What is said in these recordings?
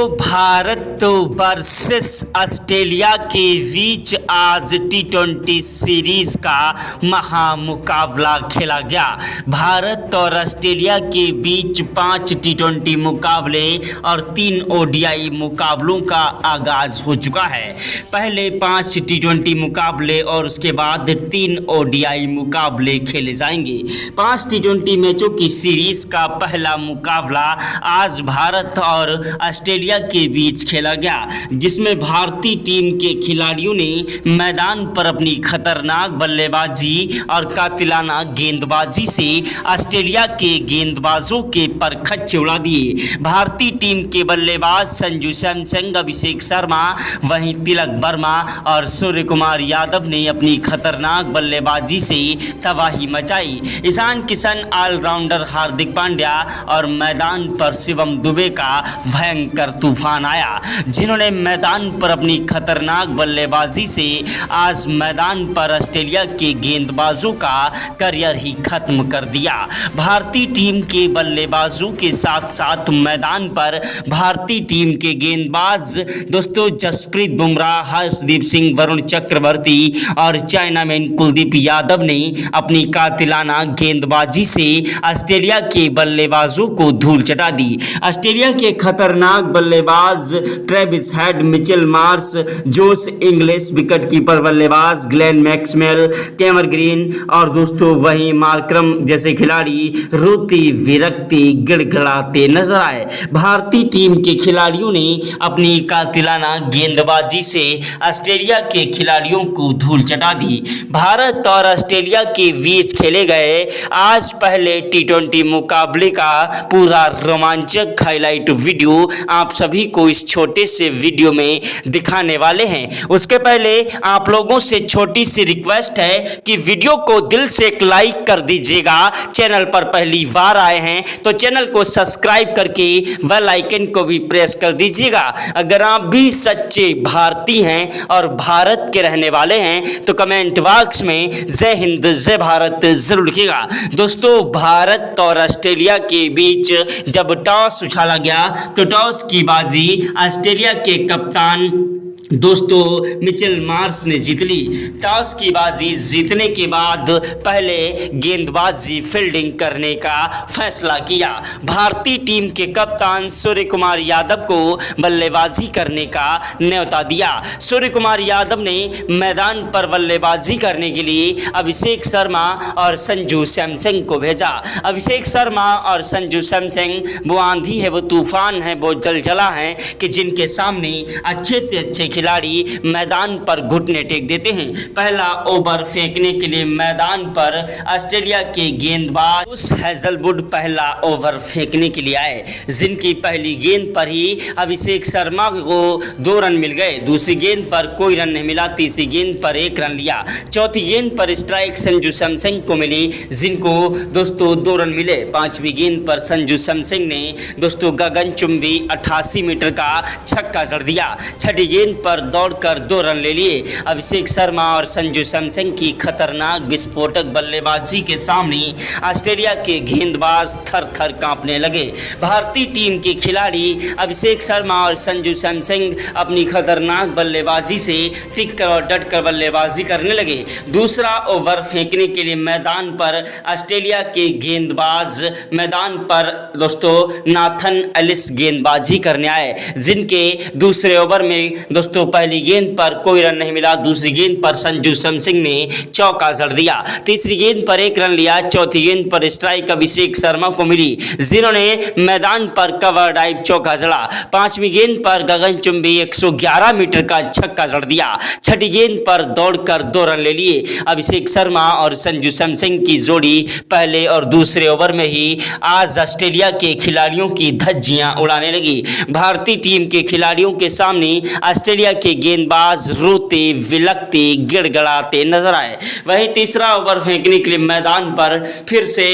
Bharat versus Australia के बीच आज टी20 series का महामुकाबला खेला गया। भारत और ऑस्ट्रेलिया के बीच 5 टी20 मुकाबले और 3 ओडीआई मुकाबलों का आगाज हो चुका है। पहले 5 टी20 मुकाबले और उसके बाद 3 ओडीआई मुकाबले खेले जाएंगे। 5 टी20 मैचों की सीरीज का पहला मुकाबला आज भारत और ऑस्ट्रेलिया के बीच खेला गया, जिसमें भारतीय टीम के खिलाड़ियों ने मैदान पर अपनी खतरनाक बल्लेबाजी और कातिलाना गेंदबाजी से ऑस्ट्रेलिया के गेंदबाजों के परखच्चे उड़ा दिए। भारतीय टीम के बल्लेबाज संजू सैमसन, अभिषेक शर्मा, वहीं तिलक वर्मा और सूर्य कुमार यादव ने अपनी खतरनाक बल्लेबाजी से तबाही मचाई। ईशान किशन, ऑलराउंडर हार्दिक पांड्या और मैदान पर शिवम दुबे का भयंकर तूफान आया, जिन्होंने मैदान पर अपनी खतरनाक बल्लेबाजी से आज मैदान पर ऑस्ट्रेलिया के गेंदबाजों का करियर ही खत्म कर दिया। भारतीय टीम के बल्लेबाजों के साथ साथ मैदान पर भारतीय टीम के गेंदबाज दोस्तों जसप्रीत बुमराह, हर्षदीप सिंह, वरुण चक्रवर्ती और चाइनामैन कुलदीप यादव ने अपनी कातिलाना गेंदबाजी से ऑस्ट्रेलिया के बल्लेबाजों को धूल चटा दी। ऑस्ट्रेलिया के खतरनाक बल्लेबाज ट्रेविस हेड, मिचेल मार्श, जोश इंग्लिश, विकेट कीपर बल्लेबाज ग्लेन मैक्सवेल, कैमर ग्रीन और दोस्तों वहीं मार्करम जैसे खिलाड़ी रोती विरक्ति गिड़गिड़ाते नजर आए। भारतीय टीम के खिलाड़ियों ने अपनी कातिलाना गेंदबाजी से ऑस्ट्रेलिया के खिलाड़ियों को धूल चटा दी। भारत और ऑस्ट्रेलिया के बीच खेले गए आज पहले टी20 मुकाबले का पूरा रोमांचक हाईलाइट वीडियो आप सभी को इस छोटे से वीडियो में दिखाने वाले हैं। उसके पहले आप लोगों से छोटी सी रिक्वेस्ट है कि वीडियो को दिल से एक लाइक कर दीजिएगा। चैनल पर पहली बार आए हैं तो चैनल को सब्सक्राइब करके बेल आइकन को भी प्रेस कर दीजिएगा। अगर आप भी सच्चे भारतीय हैं और भारत के रहने वाले हैं तो कमेंट बॉक्स में जय हिंद जय भारत जरूर लिखिएगा। दोस्तों भारत और ऑस्ट्रेलिया के बीच जब टॉस उछाला गया तो टॉस की बाजी ऑस्ट्रेलिया के कप्तान दोस्तों मिचेल मार्श ने जीत ली। टॉस की बाजी जीतने के बाद पहले गेंदबाजी फील्डिंग करने का फैसला किया। भारतीय टीम के कप्तान सूर्य कुमार यादव को बल्लेबाजी करने का न्योता दिया। सूर्य कुमार यादव ने मैदान पर बल्लेबाजी करने के लिए अभिषेक शर्मा और संजू सैमसन को भेजा। अभिषेक शर्मा और संजू सैमसन वो आंधी है, वो तूफान है, वो जलजला है कि जिनके सामने अच्छे से अच्छे खिलाड़ी मैदान पर घुटने टेक देते हैं। पहला ओवर फेंकने के लिए मैदान पर ऑस्ट्रेलिया के गेंदबाज उस हैजलवुड पहला ओवर फेंकने के लिए आए, जिनकी पहली गेंद पर ही अभिषेक शर्मा को 2 रन मिल गए। दूसरी गेंद पर कोई रन नहीं मिला। तीसरी गेंद पर 1 रन लिया। चौथी गेंद पर स्ट्राइक संजू सैमसन को मिली, जिनको दोस्तों 2 रन मिले। 5वीं गेंद पर संजू सैमसन ने दोस्तों गगनचुंबी 88 मीटर का छक्का जड़ दिया। छठी गेंद पर दौड़कर 2 रन ले लिए। अभिषेक शर्मा और संजू सैमसन की खतरनाक विस्फोटक बल्लेबाजी के सामने ऑस्ट्रेलिया के गेंदबाज थर थर कांपने लगे। भारतीय टीम के खिलाड़ी अभिषेक शर्मा और संजू सैमसन अपनी खतरनाक बल्लेबाजी से टिक कर और डट कर बल्लेबाजी करने लगे। दूसरा ओवर फेंकने के लिए मैदान पर ऑस्ट्रेलिया के गेंदबाज मैदान पर दोस्तों नाथन एलिस गेंदबाजी करने आए, जिनके दूसरे ओवर में दोस्तों पहली गेंद पर कोई रन नहीं मिला। दूसरी गेंद पर संजू सैमसन ने चौका जड़ दिया। तीसरी गेंद पर 1 रन लिया। चौथी गेंद पर स्ट्राइक अभिषेक शर्मा को मिली, जिन्होंने मैदान पर कवर ड्राइव चौका जड़ा। 5वीं गेंद पर गगनचुंबी 111 मीटर का छक्का जड़ दिया। छठी गेंद पर दौड़कर 2 रन ले लिए। अभिषेक शर्मा और संजू सैमसन की जोड़ी पहले और दूसरे ओवर में ही आज ऑस्ट्रेलिया के खिलाड़ियों की धज्जियां उड़ाने लगी। भारतीय टीम के खिलाड़ियों के सामने ऑस्ट्रेलिया के गेंदबाज रोते विलकते गिड़गिड़ाते नजर आए। वहीं तीसरा ओवर फेंकने के लिए मैदान पर फिर से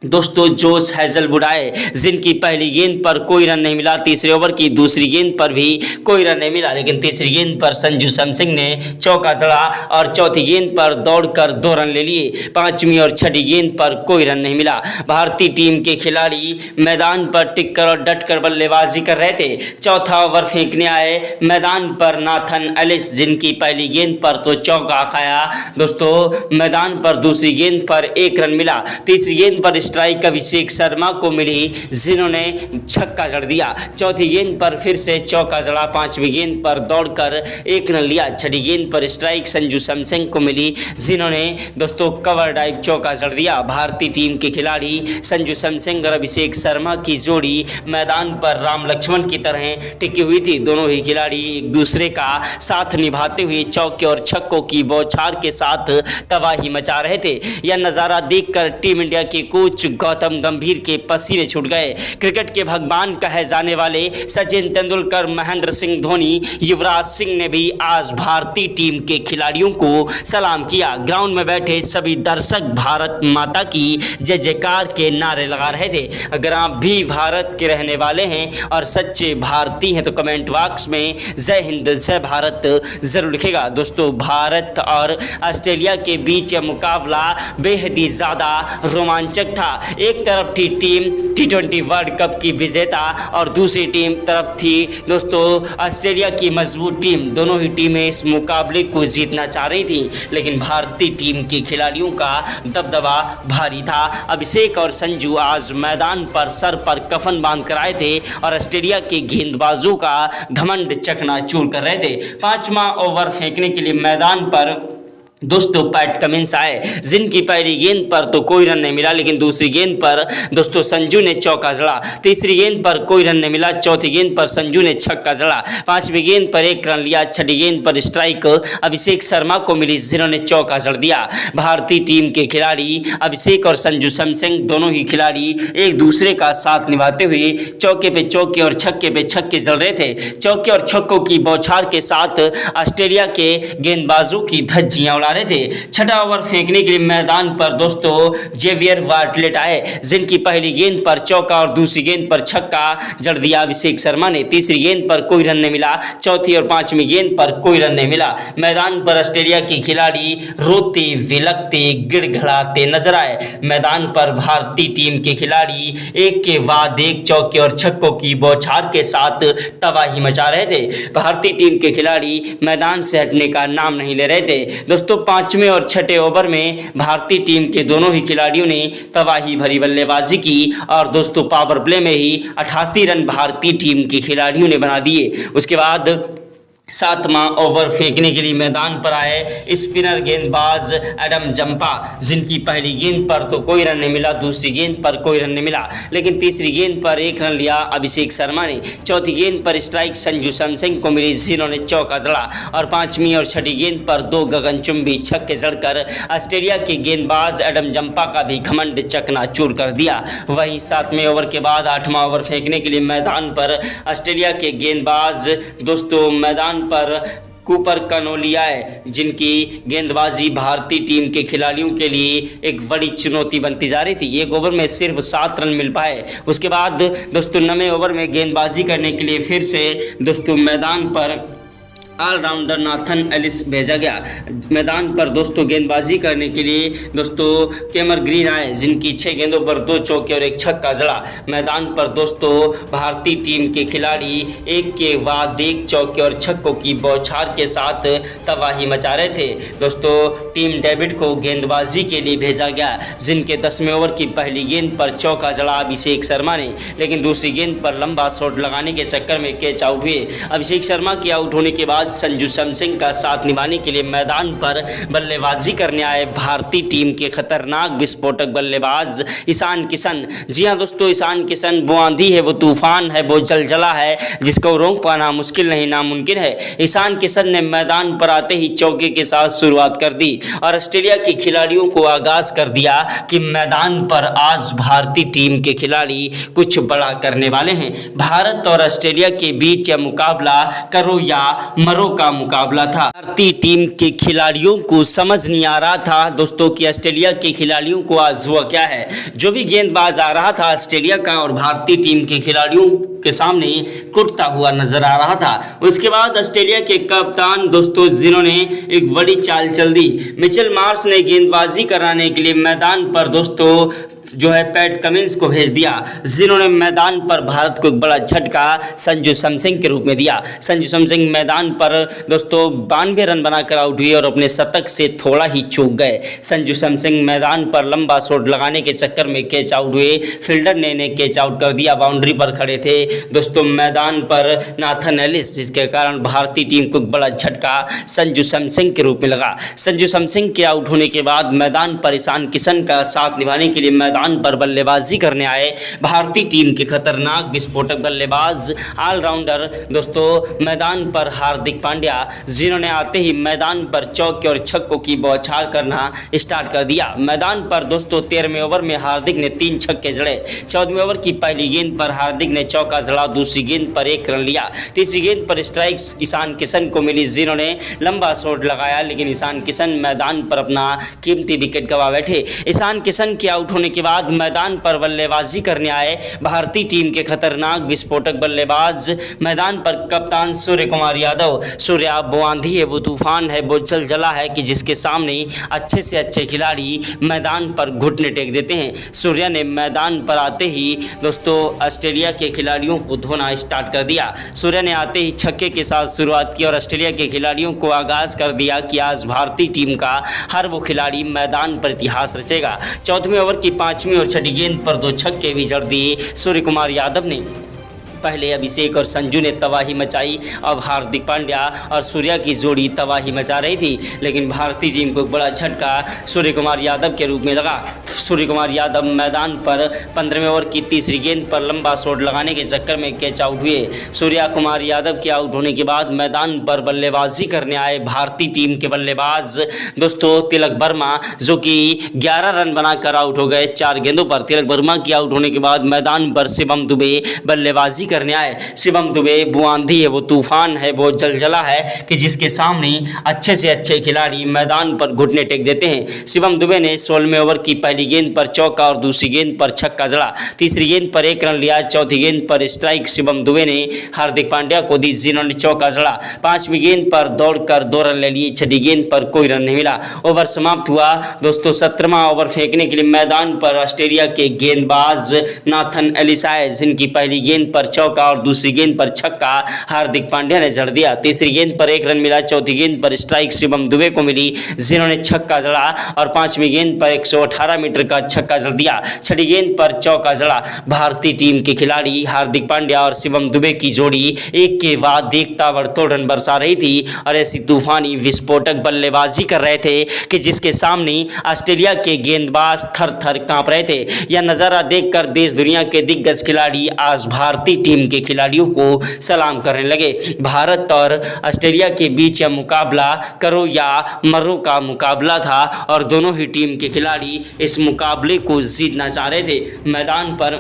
दोस्तों जोश हैजलवुड आए, जिनकी पहली गेंद पर कोई रन नहीं मिला। तीसरे ओवर की दूसरी गेंद पर भी कोई रन नहीं मिला, लेकिन तीसरी गेंद पर संजू सैमसन ने चौका जड़ा और चौथी गेंद पर दौड़कर 2 रन ले लिए। पांचवी और छठी गेंद पर कोई रन नहीं मिला। भारतीय टीम के खिलाड़ी मैदान पर टिककर और डटकर बल्लेबाजी कर रहे थे। चौथा ओवर फेंकने आए मैदान पर नाथन एलिस, जिनकी पहली गेंद पर तो चौका खाया। दोस्तों मैदान पर दूसरी गेंद पर 1 रन मिला। तीसरी गेंद पर स्ट्राइक अभिषेक शर्मा को मिली, जिन्होंने छक्का जड़ दिया। चौथी गेंद पर फिर से चौका जड़ा। पांचवी गेंद पर दौड़कर 1 रन लिया। छठी गेंद पर स्ट्राइक संजू सैमसन को मिली, जिन्होंने दोस्तों कवर ड्राइव चौका जड़ दिया। भारतीय टीम के खिलाड़ी संजू सैमसन और अभिषेक शर्मा की जोड़ी मैदान पर राम लक्ष्मण की तरह टिकी हुई थी। दोनों ही खिलाड़ी एक दूसरे का साथ निभाते हुए चौके और छक्कों की बौछार के साथ तबाही मचा रहे थे। यह नज़ारा देखकर टीम इंडिया के कोच गौतम गंभीर के पसीने छूट गए। क्रिकेट के भगवान कहे जाने वाले सचिन तेंदुलकर, महेंद्र सिंह धोनी, युवराज सिंह ने भी आज भारतीय टीम के खिलाड़ियों को सलाम किया। ग्राउंड में बैठे सभी दर्शक भारत माता की जय जयकार के नारे लगा रहे थे। अगर आप भी भारत के रहने वाले हैं और सच्चे भारतीय हैं तो कमेंट बॉक्स में जय हिंद जय भारत जरूर लिखेगा। दोस्तों भारत और ऑस्ट्रेलिया के बीच यह मुकाबला बेहद ही ज़्यादा रोमांचक था। एक तरफ थी टीम T20 वर्ल्ड कप की विजेता और दूसरी टीम तरफ थी दोस्तों ऑस्ट्रेलिया की मजबूत टीम। दोनों ही टीमें इस मुकाबले को जीतना चाह रही थी, लेकिन भारतीय टीम के खिलाड़ियों का दबदबा भारी था। अभिषेक और संजू आज मैदान पर सर पर कफन बांध कर आए थे और ऑस्ट्रेलिया के गेंदबाजों का घमंड चकनाचूर कर रहे थे। 5वां ओवर फेंकने के लिए मैदान पर दोस्तों पैट कमिंस आए, जिनकी पहली गेंद पर तो कोई रन नहीं मिला, लेकिन दूसरी गेंद पर दोस्तों संजू ने चौका जड़ा। तीसरी गेंद पर कोई रन नहीं मिला। चौथी गेंद पर संजू ने छक्का जड़ा। पांचवी गेंद पर 1 रन लिया। छठी गेंद पर स्ट्राइक अभिषेक शर्मा को मिली, जिन्होंने चौका जड़ दिया। भारतीय टीम के खिलाड़ी अभिषेक और संजू सैमसन दोनों ही खिलाड़ी एक दूसरे का साथ निभाते हुए चौके पे चौके और छक्के पे छक्के जड़ रहे थे। चौके और छक्कों की बौछार के साथ ऑस्ट्रेलिया के गेंदबाजों की धज्जियां उड़ा रहे थे। छठा ओवर फेंकने के लिए मैदान पर दोस्तों जेवियर बार्टलेट आए, जिनकी पहली गेंद पर चौका और दूसरी गेंद पर छक्का जड़ दिया अभिषेक शर्मा ने। तीसरी गेंद पर कोई रन नहीं मिला। चौथी और पांचवी गेंद पर कोई रन नहीं मिला। मैदान पर ऑस्ट्रेलिया के खिलाड़ी रोते विलकते गिड़गिड़ाते नजर आए। मैदान पर भारतीय टीम के खिलाड़ी एक के बाद एक चौके और छक्कों की बौछार के साथ तबाही मचा रहे थे। भारतीय टीम के खिलाड़ी मैदान से हटने का नाम नहीं ले रहे थे। दोस्तों 5वें और 6ठे ओवर में भारतीय टीम के दोनों ही खिलाड़ियों ने तबाही भरी बल्लेबाजी की और दोस्तों पावर प्ले में ही 88 रन भारतीय टीम के खिलाड़ियों ने बना दिए। उसके बाद 7वां ओवर फेंकने के लिए मैदान पर आए स्पिनर गेंदबाज एडम जंपा, जिनकी पहली गेंद पर तो कोई रन नहीं मिला। दूसरी गेंद पर कोई रन नहीं मिला, लेकिन तीसरी गेंद पर 1 रन लिया अभिषेक शर्मा ने। चौथी गेंद पर स्ट्राइक संजू सैमसन को मिली, जिन्होंने चौका जड़ा और 5वीं और 6ठी गेंद पर 2 गगनचुंबी छक्के जड़कर ऑस्ट्रेलिया के गेंदबाज एडम जंपा का भी घमंड चकनाचूर कर दिया। वहीं 7वें ओवर के बाद 8वां ओवर फेंकने के लिए मैदान पर ऑस्ट्रेलिया के गेंदबाज दोस्तों मैदान पर कूपर कनोलियाए, जिनकी गेंदबाजी भारतीय टीम के खिलाड़ियों के लिए एक बड़ी चुनौती बनती जा रही थी। 1 ओवर में सिर्फ 7 रन मिल पाए। उसके बाद दोस्तों 9वें ओवर में गेंदबाजी करने के लिए फिर से दोस्तों मैदान पर ऑलराउंडर नाथन एलिस भेजा गया। मैदान पर दोस्तों गेंदबाजी करने के लिए दोस्तों कैमर ग्रीन आए, जिनकी 6 गेंदों पर 2 चौके और 1 छक्का जड़ा। मैदान पर दोस्तों भारतीय टीम के खिलाड़ी एक के बाद एक चौके और छक्कों की बौछार के साथ तबाही मचा रहे थे। दोस्तों टीम डेविड को गेंदबाजी के लिए भेजा गया, जिनके 10वें ओवर की पहली गेंद पर चौका जड़ा अभिषेक शर्मा ने, लेकिन दूसरी गेंद पर लंबा शॉट लगाने के चक्कर में कैच आउट हुए। अभिषेक शर्मा के आउट होने के बाद संजू सैमसन का साथ निभाने के लिए मैदान पर बल्लेबाजी करने आए भारतीय टीम के खतरनाक विस्फोटक बल्लेबाज ईशान किशन। जी हां दोस्तों, ईशान किशन वो आंधी है, वो तूफान है, वो जलजला है जिसको रोक पाना मुश्किल नहीं नामुमकिन है। ईशान किशन ने मैदान पर आते ही चौके के साथ शुरुआत कर दी और ऑस्ट्रेलिया के खिलाड़ियों को आगाज कर दिया कि मैदान पर आज भारतीय टीम के खिलाड़ी कुछ बड़ा करने वाले हैं। भारत और ऑस्ट्रेलिया के बीच यह मुकाबला करो या मरों का मुकाबला था। भारतीय टीम के खिलाड़ियों को समझ नहीं आ रहा था दोस्तों कि ऑस्ट्रेलिया के खिलाड़ियों को आज हुआ क्या है। जो भी गेंदबाज आ रहा था ऑस्ट्रेलिया का और भारतीय टीम के खिलाड़ियों के सामने कुटता हुआ नजर आ रहा था। उसके बाद ऑस्ट्रेलिया के कप्तान दोस्तों जिन्होंने एक बड़ी चाल चल दी, मिचेल मार्श ने गेंदबाजी कराने के लिए मैदान पर दोस्तों जो है पैट कमिंस को भेज दिया, जिन्होंने मैदान पर भारत को एक बड़ा झटका संजू सैमसन के रूप में दिया। संजू सैमसन मैदान पर दोस्तों 92 रन बनाकर आउट हुए और अपने शतक से थोड़ा ही चूक गए। संजू सैमसन मैदान पर लंबा शॉट लगाने के चक्कर में कैच आउट हुए, फील्डर ने इन्हें कैच आउट कर दिया। बाउंड्री पर खड़े थे दोस्तों मैदान पर नाथन एलिस, जिसके कारण भारतीय टीम को एक बड़ा झटका संजू सैमसन के रूप में लगा। संजू सैमसन के आउट होने के बाद मैदान पर ईशान किशन का साथ निभाने के लिए मैदान पर बल्लेबाजी करने आए भारतीय टीम के खतरनाक विस्फोटक बल्लेबाज ऑलराउंडर दोस्तों मैदान पर हार्दिक पांड्या, जिन्होंने आते ही मैदान पर चौके और छक्कों की बौछार करना स्टार्ट कर दिया। मैदान पर दोस्तों 13वें ओवर में हार्दिक ने 3 छक्के जड़े। 14वें ओवर की पहली गेंद पर हार्दिक ने चौका जड़ा, दूसरी गेंद पर 1 रन लिया। तीसरी गेंद पर स्ट्राइक ईशान किशन को मिली, जिन्होंने लंबा शॉट लगाया, लेकिन ईशान किशन मैदान पर अपना कीमती विकेट गंवा बैठे। ईशान किशन के आउट होने के बाद मैदान पर बल्लेबाजी करने आए भारतीय टीम के खतरनाक विस्फोटक बल्लेबाज मैदान पर कप्तान सूर्य कुमार यादव। सूर्या वो आंधी है, वो तूफान है, वो जलजला है कि जिसके सामने अच्छे से अच्छे खिलाड़ी मैदान पर घुटने टेक देते हैं। सूर्या ने मैदान पर आते ही दोस्तों ऑस्ट्रेलिया के खिलाड़ियों को धोना स्टार्ट कर दिया। सूर्या ने आते ही छक्के के साथ शुरुआत की और ऑस्ट्रेलिया के खिलाड़ियों को आगाज कर दिया कि आज भारतीय टीम का हर वो खिलाड़ी मैदान पर इतिहास रचेगा। 14वें ओवर की 5वीं और 6ठी गेंद पर 2 छक्के भी जड़ दिए सूर्य कुमार यादव ने। पहले अभिषेक और संजू ने तबाही मचाई, अब हार्दिक पांड्या और सूर्या की जोड़ी तबाही मचा रही थी, लेकिन भारतीय टीम को एक बड़ा झटका सूर्य कुमार यादव के रूप में लगा। सूर्य कुमार यादव मैदान पर 15वें ओवर की तीसरी गेंद पर लंबा शॉट लगाने के चक्कर में कैच आउट हुए। सूर्या कुमार यादव के आउट होने के बाद मैदान पर बल्लेबाजी करने आए भारतीय टीम के बल्लेबाज दोस्तों तिलक वर्मा, जो कि 11 रन बनाकर आउट हो गए 4 गेंदों पर। तिलक वर्मा के आउट होने के बाद मैदान पर शिवम दुबे बल्लेबाजी करने आए। शिवम दुबे वो आंधी है, वो तूफान है, वो जलजला है कि जिसके सामने अच्छे से अच्छे खिलाड़ी मैदान पर घुटने टेक देते हैं। शिवम दुबे ने 16वें ओवर की पहली गेंद पर चौका और दूसरी गेंद पर छक्का जड़ा। तीसरी गेंद पर 1 रन लिया। चौथी गेंद पर स्ट्राइक शिवम दुबे ने हार्दिक पांड्या को दी, जिन्होंने चौका जड़ा। 5वीं गेंद पर दौड़कर 2 रन ले लिए। 6ठी गेंद पर कोई रन नहीं मिला। ओवर समाप्त हुआ दोस्तों। 17वां ओवर फेंकने के लिए मैदान पर ऑस्ट्रेलिया के गेंदबाज नाथन एलिस आए, जिनकी पहली गेंद पर चौका और दूसरी गेंद पर छक्का हार्दिक पांड्या ने जड़ दिया। तीसरी गेंद पर 1 रन मिला। चौथी गेंद पर स्ट्राइक शिवम दुबे को मिली, जिन्होंने छक्का जड़ा और 5वीं गेंद पर 118 मीटर का छक्का जड़ दिया। 6ठी गेंद पर चौका जड़ा। भारतीय टीम के खिलाड़ी हार्दिक पांड्या और शिवम दुबे की जोड़ी एक के बाद एक ताबड़तोड़ रन बरसा रही थी और ऐसी तूफानी विस्फोटक बल्लेबाजी कर रहे थे कि जिसके सामने ऑस्ट्रेलिया के गेंदबाज थर थर कांप रहे थे। यह नज़ारा देखकर देश दुनिया के दिग्गज खिलाड़ी आज भारतीय टीम के खिलाड़ियों को सलाम करने लगे। भारत और ऑस्ट्रेलिया के बीच यह मुकाबला करो या मरो का मुकाबला था और दोनों ही टीम के खिलाड़ी इस मुकाबले को जीतना चाह रहे थे। मैदान पर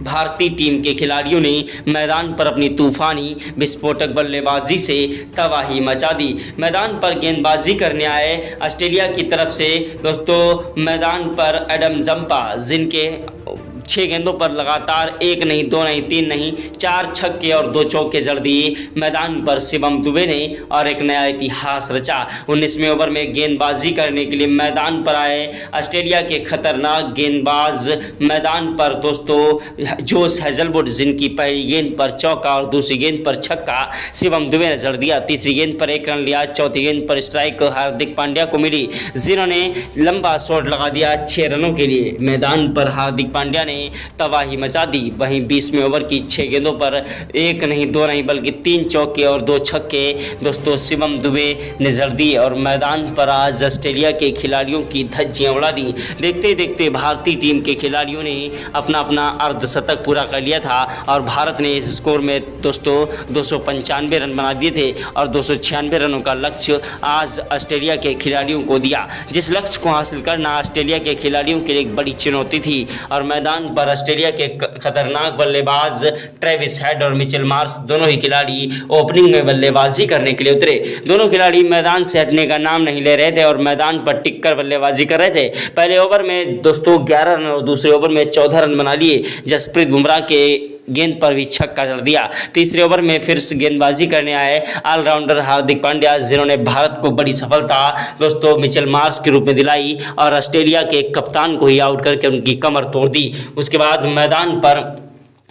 भारतीय टीम के खिलाड़ियों ने मैदान पर अपनी तूफानी विस्फोटक बल्लेबाजी से तबाही मचा दी। मैदान पर गेंदबाजी करने आए ऑस्ट्रेलिया की तरफ से दोस्तों मैदान पर एडम जंपा, जिनके 6 गेंदों पर लगातार 1 नहीं 2 नहीं 3 नहीं 4 छक्के और 2 चौके जड़ दिए मैदान पर शिवम दुबे ने और एक नया इतिहास रचा। 19वें ओवर में गेंदबाजी करने के लिए मैदान पर आए ऑस्ट्रेलिया के खतरनाक गेंदबाज मैदान पर दोस्तों जोश हेजलवुड, जिनकी पहली गेंद पर चौका और दूसरी गेंद पर छक्का शिवम दुबे ने जड़ दिया। तीसरी गेंद पर 1 रन लिया। चौथी गेंद पर स्ट्राइक हार्दिक पांड्या को मिली, जिन्होंने लंबा शॉट लगा दिया 6 रनों के लिए। मैदान पर हार्दिक पांड्या ने तबाही मचा दी। वहीं 20वें ओवर की 6 गेंदों पर 1 नहीं 2 नहीं बल्कि 3 चौके और 2 छक्के दोस्तों शिवम दुबे ने जड़ दिए और मैदान पर आज ऑस्ट्रेलिया के खिलाड़ियों की धज्जियां उड़ा दी। देखते देखते भारतीय टीम के खिलाड़ियों ने अपना अर्धशतक पूरा कर लिया था और भारत ने इस स्कोर में दोस्तों 295 रन बना दिए थे और 296 रनों का लक्ष्य आज ऑस्ट्रेलिया के खिलाड़ियों को दिया। जिस लक्ष्य को हासिल करना ऑस्ट्रेलिया के खिलाड़ियों के लिए एक बड़ी चुनौती थी और मैदान मैदान पर ऑस्ट्रेलिया के खतरनाक बल्लेबाज ट्रेविस हेड और मिचेल मार्श दोनों ही खिलाड़ी ओपनिंग में बल्लेबाजी करने के लिए उतरे। दोनों खिलाड़ी मैदान से हटने का नाम नहीं ले रहे थे और मैदान पर टिक कर बल्लेबाजी कर रहे थे। पहले ओवर में दोस्तों 11 रन और दूसरे ओवर में 14 रन बना लिए। जसप्रीत बुमराह के गेंद पर भी छक्का जड़ दिया। तीसरे ओवर में फिर से गेंदबाजी करने आए ऑलराउंडर हार्दिक पांड्या, जिन्होंने भारत को बड़ी सफलता दोस्तों मिचेल मार्श के रूप में दिलाई और ऑस्ट्रेलिया के कप्तान को ही आउट करके उनकी कमर तोड़ दी। उसके बाद मैदान पर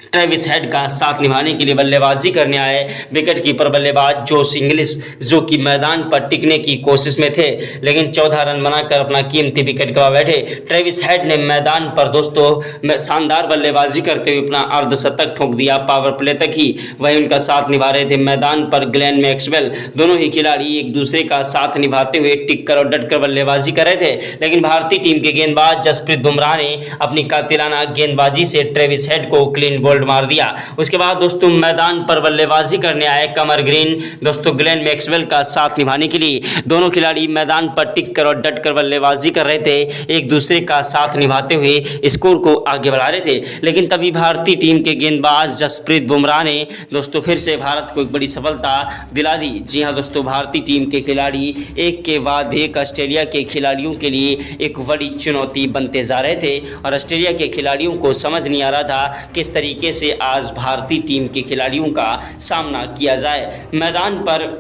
ट्रेविस हेड का साथ निभाने के लिए बल्लेबाजी करने आए विकेट कीपर बल्लेबाज जोश इंग्लिश, जो कि मैदान पर टिकने की कोशिश में थे लेकिन 14 रन बनाकर अपना कीमती विकेट गंवा बैठे। ट्रेविस हेड ने मैदान पर दोस्तों शानदार बल्लेबाजी करते हुए अपना अर्धशतक ठोक दिया पावर प्ले तक ही। वहीं उनका साथ निभा रहे थे मैदान पर ग्लेन मैक्सवेल। दोनों ही खिलाड़ी एक दूसरे का साथ निभाते हुए टिक कर और डट कर बल्लेबाजी कर रहे थे, लेकिन भारतीय टीम के गेंदबाज जसप्रीत बुमराह ने अपनी कातिलाना गेंदबाजी से ट्रेविस हेड को क्लीन बोल्ड मार दिया। उसके बाद दोस्तों मैदान पर बल्लेबाजी करने आए कमर ग्रीन दोस्तों ग्लेन मैक्सवेल का साथ निभाने के लिए। दोनों खिलाड़ी मैदान पर टिक कर और डट कर बल्लेबाजी कर रहे थे, एक दूसरे का साथ निभाते हुए स्कोर को आगे बढ़ा रहे थे। लेकिन तभी भारतीय टीम के गेंदबाज जसप्रीत बुमराह ने दोस्तों फिर से भारत को एक बड़ी सफलता दिला दी। जी हां दोस्तों, भारतीय टीम के खिलाड़ी एक के बाद एक ऑस्ट्रेलिया के खिलाड़ियों के लिए एक बड़ी चुनौती बनते जा रहे थे और ऑस्ट्रेलिया के खिलाड़ियों को समझ नहीं आ रहा था किस तरीके से आज भारतीय टीम के खिलाड़ियों का सामना किया जाए। मैदान पर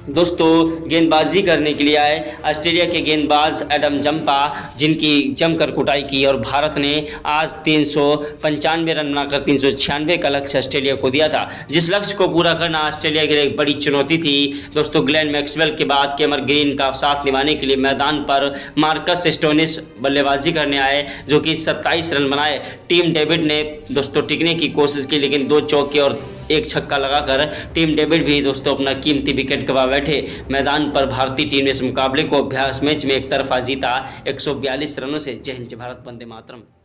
दोस्तों गेंदबाजी करने के लिए आए ऑस्ट्रेलिया के गेंदबाज एडम जंपा, जिनकी जमकर कुटाई की और भारत ने आज 395 रन बनाकर 396 का लक्ष्य ऑस्ट्रेलिया को दिया था। जिस लक्ष्य को पूरा करना ऑस्ट्रेलिया के लिए एक बड़ी चुनौती थी। दोस्तों ग्लेन मैक्सवेल के बाद कैमर ग्रीन का साथ निभाने के लिए मैदान पर मार्कस स्टोनिस बल्लेबाजी करने आए, जो कि 27 रन बनाए। टीम डेविड ने दोस्तों टिकने की कोशिश की, लेकिन 2 चौके और 1 छक्का लगाकर टीम डेविड भी दोस्तों अपना कीमती विकेट गंवा बैठे। मैदान पर भारतीय टीम ने इस मुकाबले को अभ्यास मैच में एक तरफा जीता 142 रनों से। जय हिंद, जय भारत, वंदे मातरम।